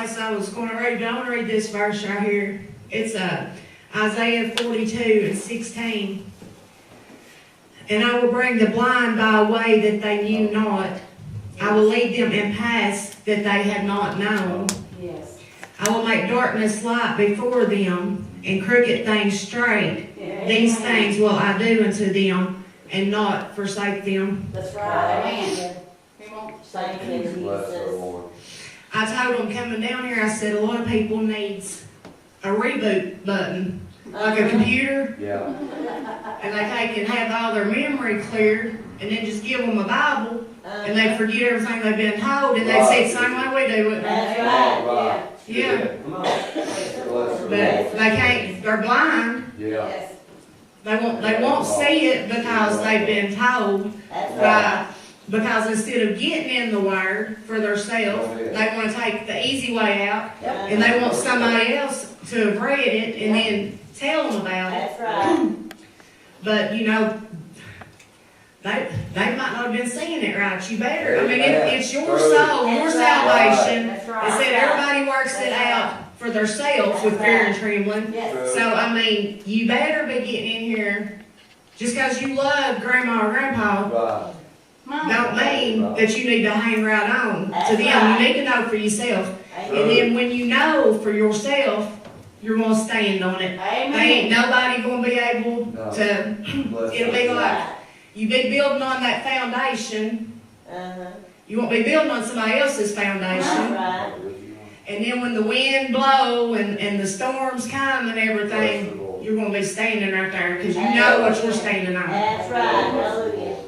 place I was going to read, but I want to read this verse right here. It's Isaiah 42:16. And I will bring the blind by a way that they knew not. I will lead them in paths that they had not known. Yes. I will make darkness light before them, and crooked things straight. Yeah. These things will I do unto them, and not forsake them. That's right. Amen. He won't forsake you, Jesus. I told them coming down here, I said, a lot of people needs a reboot button, like a computer. Yeah. And they can have all their memory cleared, and then just give them a Bible, and they forget everything they've been told, and they say the same way we do it. That's right. Yeah. Come on. But they can't, they're blind. Yeah. Yes. They won't see it because they've been told. That's right. Because instead of getting in the Word for themselves, they want to take the easy way out, and they want somebody else to have read it and then tell them about it. That's right. But, you know, they might not have been seeing it right. You better. I mean, it's your soul, your salvation. That's right. It said everybody works it out for themselves with fear and trembling. Yes. So, I mean, you better be getting in here. Just because you love Grandma or Grandpa don't mean that you need to hang right on to them. You need to know for yourself. And then when you know for yourself, you're going to stand on it. Amen. Ain't nobody going to be able to, it'll be like, you be building on that foundation. You won't be building on somebody else's foundation. Right. And then when the wind blow and the storms come and everything, you're going to be standing right there because you know what you're standing on. That's right. Hallelujah.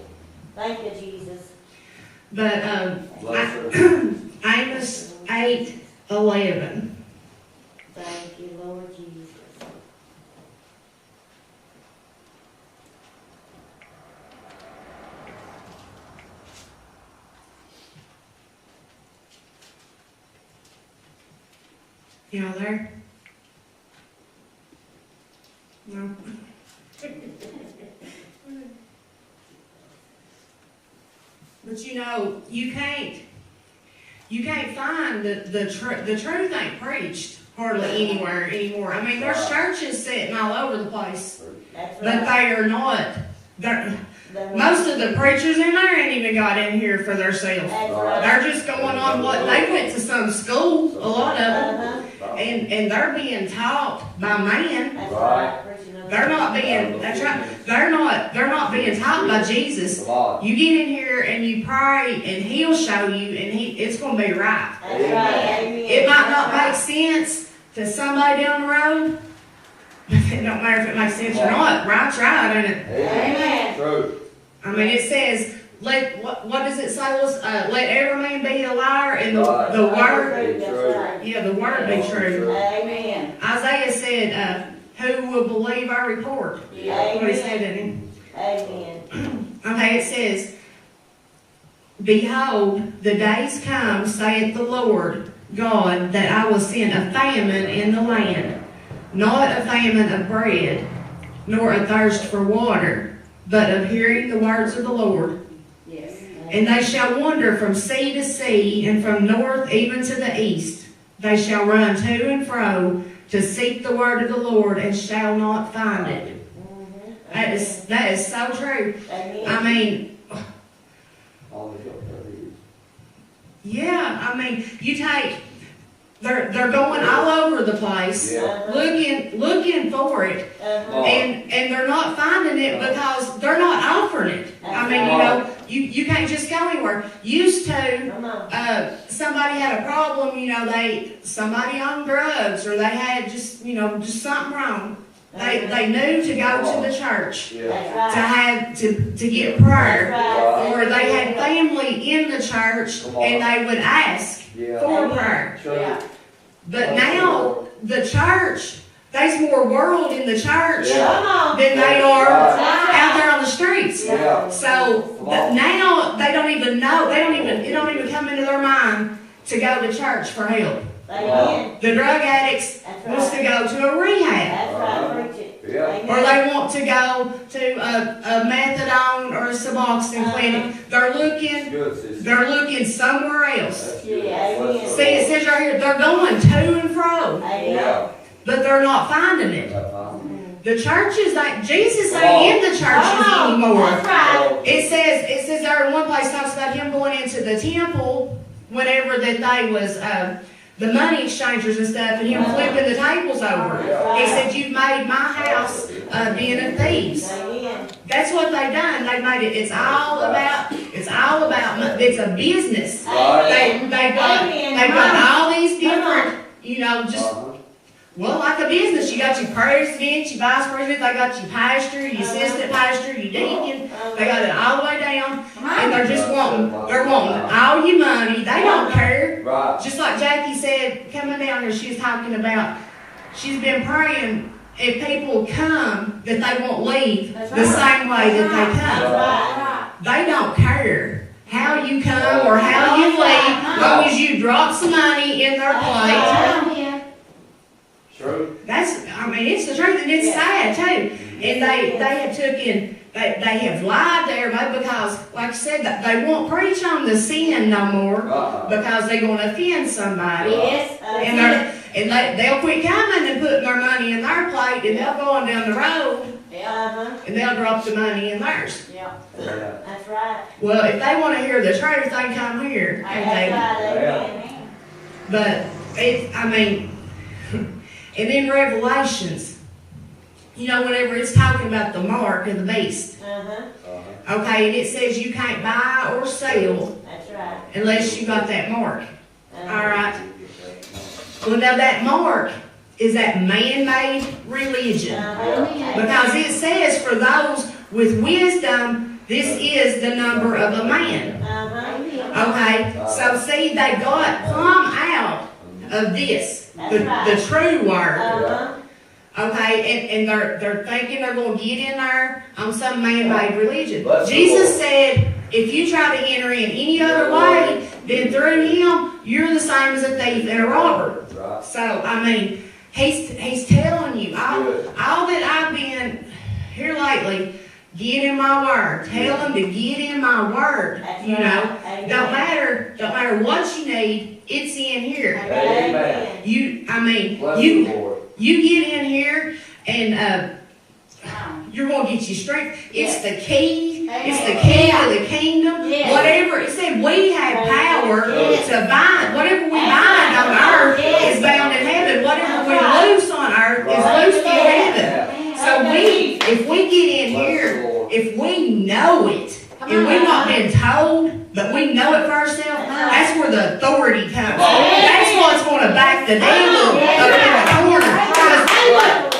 Thank you, Jesus. But Amos 8:11. Thank you, Lord Jesus. Y'all there? No. But you know, you can't find the truth ain't preached hardly anywhere anymore. I mean, there's churches sitting all over the place, That's but they are not. Most of the preachers in there ain't even got in here for themselves. That's right. They're just going on what they went to some school, a lot of them, and they're being taught by man. That's right. They're not being. That's right. They're not being taught by Jesus. You get in here and you pray, and He'll show you, and it's going to be right. That's right. It might not make sense to somebody down the road. It don't matter if it makes sense or not. Right's right, ain't it? Amen. True. I mean, it says, what does it say? Let every man be a liar, and the word. That's right. Yeah, the word be true. Amen. Isaiah said, "Who will believe our report?" That's what he said, didn't he? Amen. Okay, it says, "Behold, the days come, saith the Lord God, that I will send a famine in the land, not a famine of bread, nor a thirst for water, but of hearing the words of the Lord. Yes. And they shall wander from sea to sea, and from north even to the east. They shall run to and fro to seek the word of the Lord, and shall not find it." That is so true. I mean, yeah, I mean, you take, they're going all over the place, looking for it, and they're not finding it because they're not offering it. I mean, you know, you can't just go anywhere. Used to, somebody had a problem, you know, somebody on drugs, or they had just something wrong. They knew to go to the church to get prayer, or they had family in the church and they would ask for prayer. But now the church, there's more world in the church than they are out there on the streets. So now they don't even know. It don't even come into their mind to go to church for help. The drug addicts wants to go to a rehab. Yeah. or they want to go to a methadone or a Suboxone clinic. They're looking somewhere else. That's good. Yeah. See, it says right here, they're going to and fro, Yeah. but they're not finding it. The churches, like Jesus ain't in the churches anymore. That's right. It says there in one place talks about him going into the temple whenever that they was the money exchangers and stuff, and him flipping the tables over. He said, "You've made my house a den of thieves." Amen. That's what they've done. They've made it. It's all about. It's a business. Right. They've got all these different, just. Well, like a business, you got your president, your vice president, they got your pastor, your assistant pastor, your deacon, they got it all the way down, and they're just wanting all your money, they don't care. Right. Just like Jackie said, coming down here, she was talking about, she's been praying, if people come, that they won't leave the same way that they come. Right. They don't care how you come or how you leave, as long as you drop some money in their plate. True. It's the truth, and it's sad too. And they have they have lied to everybody because, like I said, that they won't preach on the sin no more because they're going to offend somebody. Yes. And they'll quit coming and putting their money in their plate, and they'll go on down the road and they'll drop the money in theirs. Yeah. Yeah. That's right. Well, if they want to hear the truth, they can come here. But and in Revelations, whenever it's talking about the mark of the beast, okay, and it says you can't buy or sell That's right. unless you got that mark. All right. Well, now that mark is that man-made religion, because it says for those with wisdom, this is the number of a man. Okay, so see, they got plumb out of this. The true word. Okay, and they're thinking they're going to get in there on some man-made religion. Jesus said, if you try to enter in any other way than through him, you're the same as a thief and a robber. So, he's telling you, all that I've been here lately, get in my word. Tell them to get in my word. Don't matter what you need, it's in here. Amen. You get in here and you're going to get your strength. It's the key. It's the key to the kingdom. Whatever it said, we have power to bind. Whatever we bind on earth is bound in heaven. Whatever we loose on earth is loosed in heaven. So if we get in here, if we know it, and we've not been told, but we know it for ourselves, that's where the authority comes. That's what's going to back the devil up in the corner.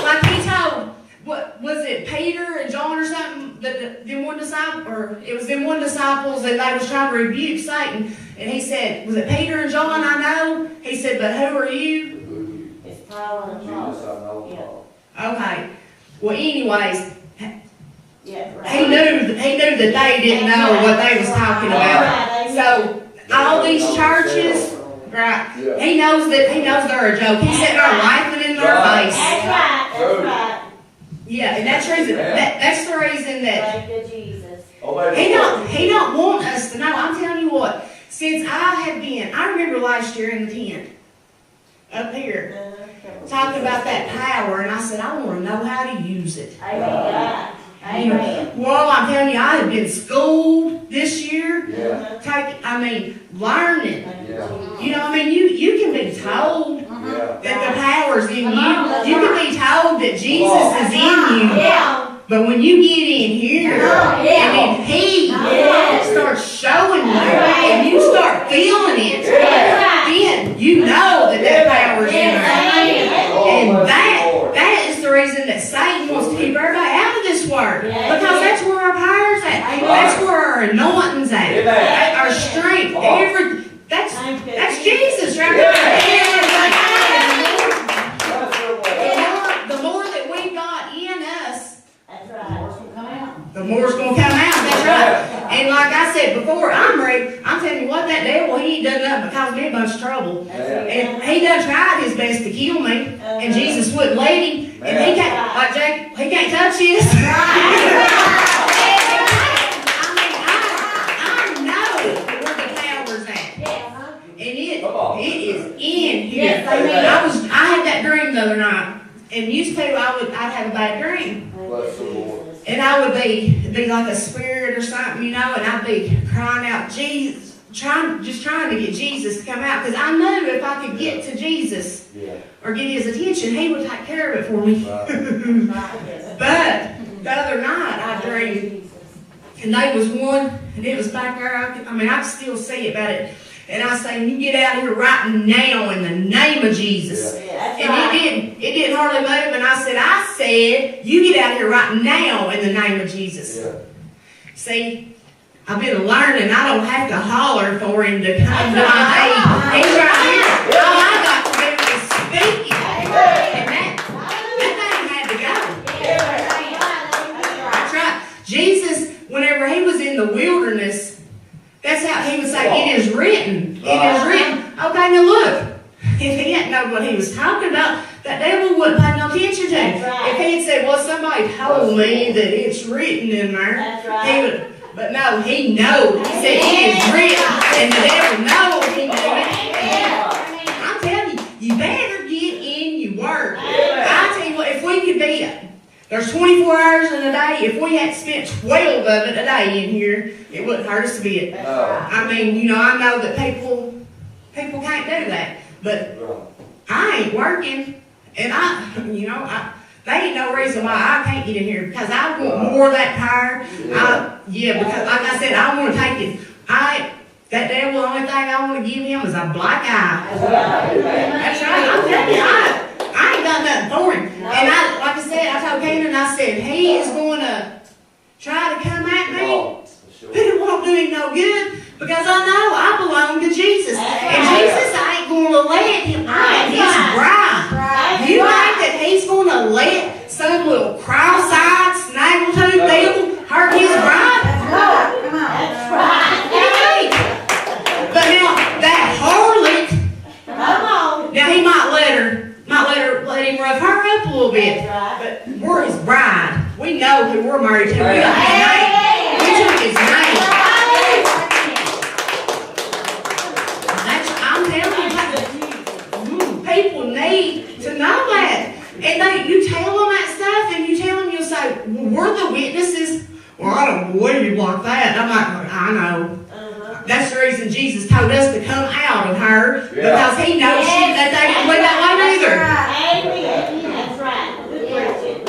Like he told, what was it, Peter and John or something, them one disciple, or it was them one disciples, and they was trying to rebuke Satan, and he said, was it Peter and John? I know. He said, but who are you? It's Paul and Paul. Okay. Well, anyways, Yeah. he knew that they didn't know what they was talking about. So all these churches, right? He knows they're a joke. He's sitting there laughing in their face. That's right. That's right. Yeah, and that's the reason. That's the reason that Thank you, Jesus. he don't want us to know. I'm telling you what. Since I remember last year in the tent up here talking about that power, and I said I want to know how to use it. Amen. Well, I'm telling you, I have been schooled this year. Yeah. Learning. Yeah. You can be told that the power's in you. You can be told that Jesus is in you. Yeah. But when you get in here, and then He starts showing you, and you start feeling it, then you know that power's in there. And that is the reason that Satan wants to keep everybody out of this word. Because that's where our power's at. That's where our anointing's at. Our strength. That's Jesus right there. The more that we got in us, the more it's going to come out. That's right. And like I said before, I'm telling you what, that devil, he ain't done nothing but cause me a bunch of trouble. And he done tried his best to kill me, and Jesus wouldn't let him. And he can't, like Jake, he can't touch this. I know where the power's at. And it is in here. Yes, amen. I had that dream the other night. And used to, I'd have a bad dream. Bless the Lord. And I would be like a spirit or something, you know, and I'd be crying out, Jesus, just trying to get Jesus to come out. Because I knew if I could get to Jesus or get his attention, he would take care of it for me. But the other night I dreamed, and there was one, and it was back there. I can still see it, about it. And I say, you get out here right now in the name of Jesus. And it didn't hardly move. And I said, you get out here right now in the name of Jesus. Yeah. See, I've been learning I don't have to holler for him to come to my aid. He's right here. All I got to do is speak it. And that thing had to go. That's right. Jesus, whenever he was in the wilderness, that's how he would say, it is written. It is written. Okay, now look. If he hadn't known what he was talking about, that devil wouldn't pay no attention to him. If he had said, well, somebody told me that it's written in there, he would. But no, he knows. He said, it is written. And the devil knows he knew it. I'm telling you, you better get in your word. I tell you what, if we could be there's 24 hours in a day. If we had spent 12 of it a day in here, it wouldn't hurt us a bit. I mean, you know, I know that people can't do that. But I ain't working. And there ain't no reason why I can't get in here. Because I want more of that power. Because like I said, I want to take it. That devil, the only thing I want to give him is a black eye. That's right. I'm telling you, I ain't got nothing for him. And like I said, I told Canaan, I said, he is going to try to come at me. But it won't do him no good. Because I know I belong to Jesus. And Jesus ain't going to let him. I am his bride. You think that he's going to let some little cross-eyed, snaggletooth devil hurt his bride? That's right. But now, that harlot, now he might let him rough her up a little bit. But we're his bride. We know who we're married to. We got his name. We took his name. I'm telling you, people need to know that. And you tell them that stuff, and you tell them, you'll say, well, we're the witnesses. Well, I don't believe like that. I'm like, I know. That's the reason Jesus told us to come out of her, because he knows that they don't live that way either. Amen. That's right. Good question.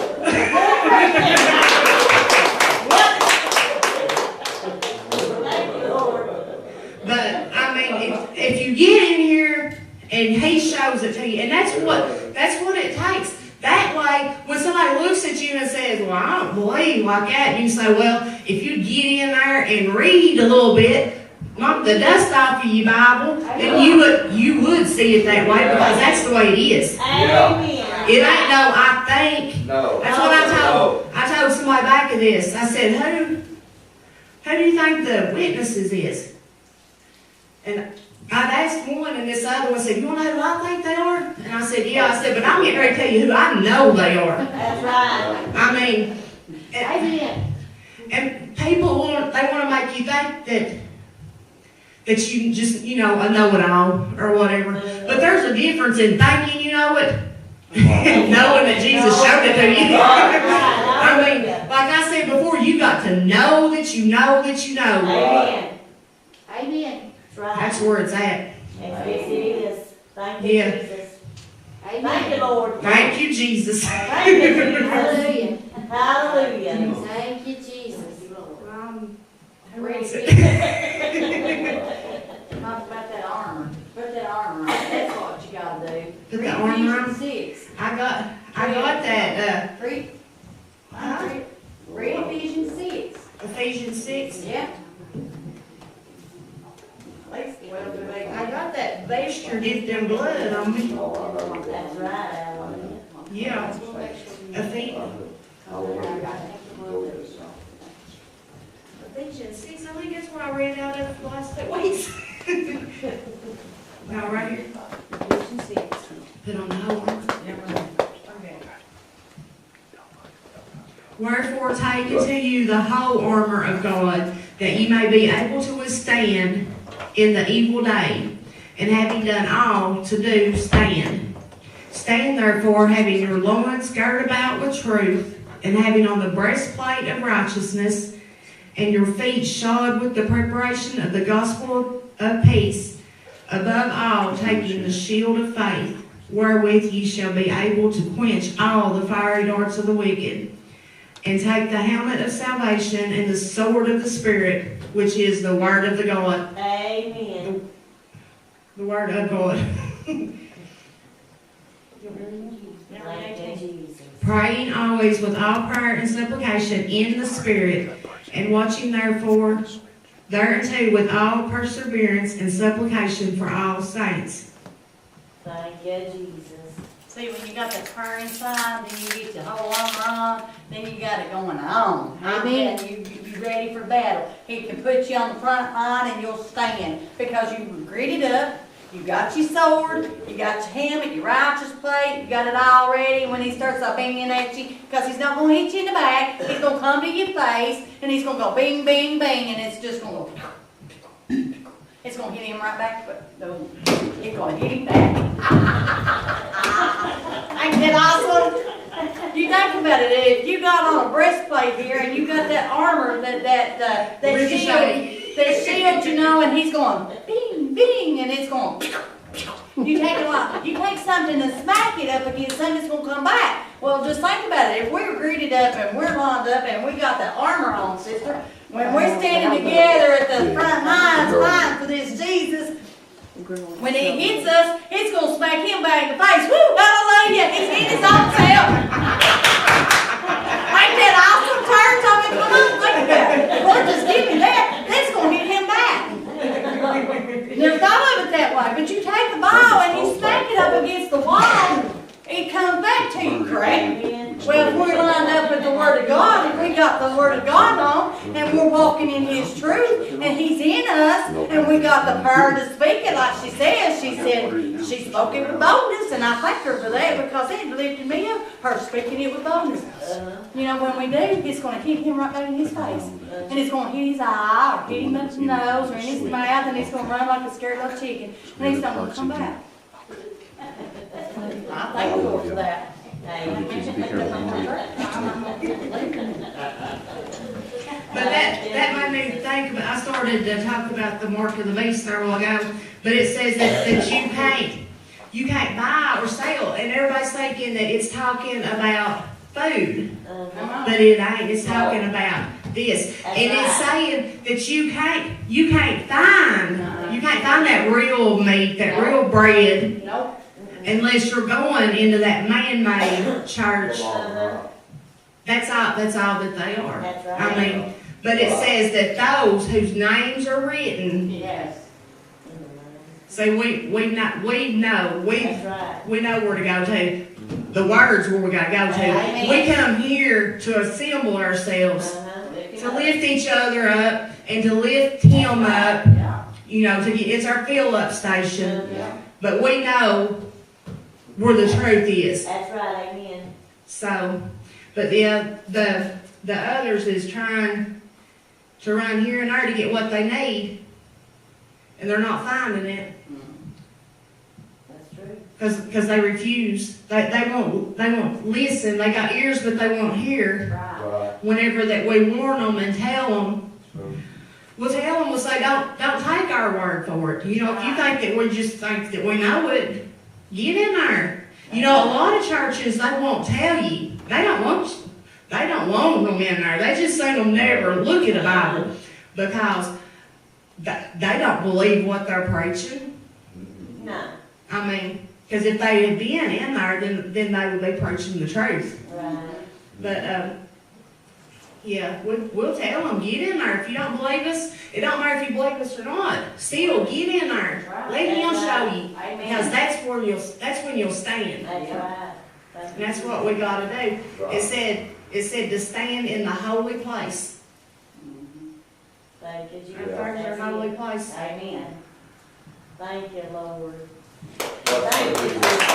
But I mean, if you get in here and he shows it to you, and that's what it takes. That way, when somebody looks at you and says, well, I don't believe like that, you can say, well, if you get in there and read a little bit, knock the dust off of your Bible, then you would see it that way, because that's the way it is. Amen. It ain't no I think. No. That's what I told somebody back of this. I said, who do you think the witnesses is? And I'd asked one, and this other one said, you want to know who I think they are? And I said, yeah. I said, but I'm getting ready to tell you who I know they are. That's right. I mean, and people want to make you think that you just, a know-it-all or whatever. But there's a difference in thinking you know it and knowing that Jesus showed it to you. I mean, like I said before, you got to know that you know that you know. Amen. Amen. That's right. That's where it's at. Yes, it is. Thank you, Jesus. Amen. Thank you, Lord. Thank you, Jesus. Thank you, Jesus. Hallelujah. Hallelujah. Thank you, Jesus. Not about that armor. Put that armor on. That's what you gotta do. Put the armor on? 6. I got that. Read Ephesians 6. Ephesians 6. Yeah. I got that vesture dipped in blood on me. That's right, Alan. Yeah. Ephesians 6, I think that's what I read out of the last 2 weeks. Now, right here. Ephesians 6. Put on the whole armor. Okay. take unto you the whole armor of God, that ye may be able to withstand in the evil day, and having done all to do, stand. Stand therefore, having your loins girded about with truth, and having on the breastplate of righteousness, and your feet shod with the preparation of the gospel of peace. Above all, taking the shield of faith, wherewith ye shall be able to quench all the fiery darts of the wicked. And take the helmet of salvation and the sword of the Spirit, which is the word of the God. Amen. The word of God. Thank you, Jesus. Praying always with all prayer and supplication in the Spirit, and watching therefore thereunto with all perseverance and supplication for all saints. Thank you, Jesus. See, when you got that prayer inside, then you get your whole armor on, then you got it going on. Amen. You ready for battle. He can put you on the front line and you'll stand because you were gritted up. You got your sword, you got your helmet, your righteous plate, you got it all ready. When he starts up banging at you, because he's not going to hit you in the back, he's going to come to your face, and he's going to go bing, bing, bing, and it's just going to go. It's going to hit him right back, but no, it's going to hit him back. Ain't that awesome? You think about it, if you got on a breastplate here, and you got that armor, that shield, you know, and he's going bing, bing, and it's going. You take something and smack it up against something that's going to come back. Well, just think about it. If we're greeted up and we're lined up and we got the armor on, sister, when we're standing together at the front lines fighting for this Jesus, when he hits us, it's going to smack him back in the face. Woo, hallelujah, he's in his own self. Ain't that awesome, church? I mean, come on, think about it. Lord, just give me that. That's going to hit him back. Never thought of it that way, but you take the ball and you smack it up against the wall, it comes back to you, correct? Well, if we're lined up with the Word of God, if we got the Word of God on, and we're walking in His truth, and He's in us, and we got the power to speak it like she said, she spoke it with boldness, and I thank her for that because it lifted me up, her speaking it with boldness. You know, when we do, it's going to hit him right back in his face, and it's going to hit his eye, or hit him up the nose, or in his mouth, and he's going to run like a scared little chicken, and he's not going to come back. I thank the Lord for that. But that made me think about, I started to talk about the mark of the beast there a while ago, but it says that you can't buy or sell, and everybody's thinking that it's talking about food, but it ain't. It's talking about this, and it's saying that you can't find that real meat, that real bread. Nope. Unless you're going into that man-made church, that's all that they are. That's right. I mean, but it says that those whose names are written. Yes. See, we know That's right. we know where to go to. The word's where we got to go to. Amen. We come here to assemble ourselves, to lift each other up, and to lift Him up. Yeah. You know, it's our fill-up station. Yeah. But we know where the truth is. That's right, amen. So, but the others is trying to run here and there to get what they need, and they're not finding it That's true. because they refuse. They won't listen. They got ears, but they won't hear. Right. Whenever that we warn them and tell them. We'll tell them, we'll say, don't take our word for it. You know, if you think that we just think that we know it, get in there. You know, a lot of churches, they won't tell you. They don't want them in there. They just say they'll never look at a Bible because they don't believe what they're preaching. No. I mean, because if they had been in there, then they would be preaching the truth. Right. But, yeah, we'll tell them, get in there. If you don't believe us, it don't matter if you believe us or not. Still, get in there. Right. Let Him show you. Amen. Because that's when you'll stand. That's right. And that's what we got to do. It said to stand in the holy place. Thank you, Jesus. Our first our holy place. Amen. Thank you, Lord. That's Thank you.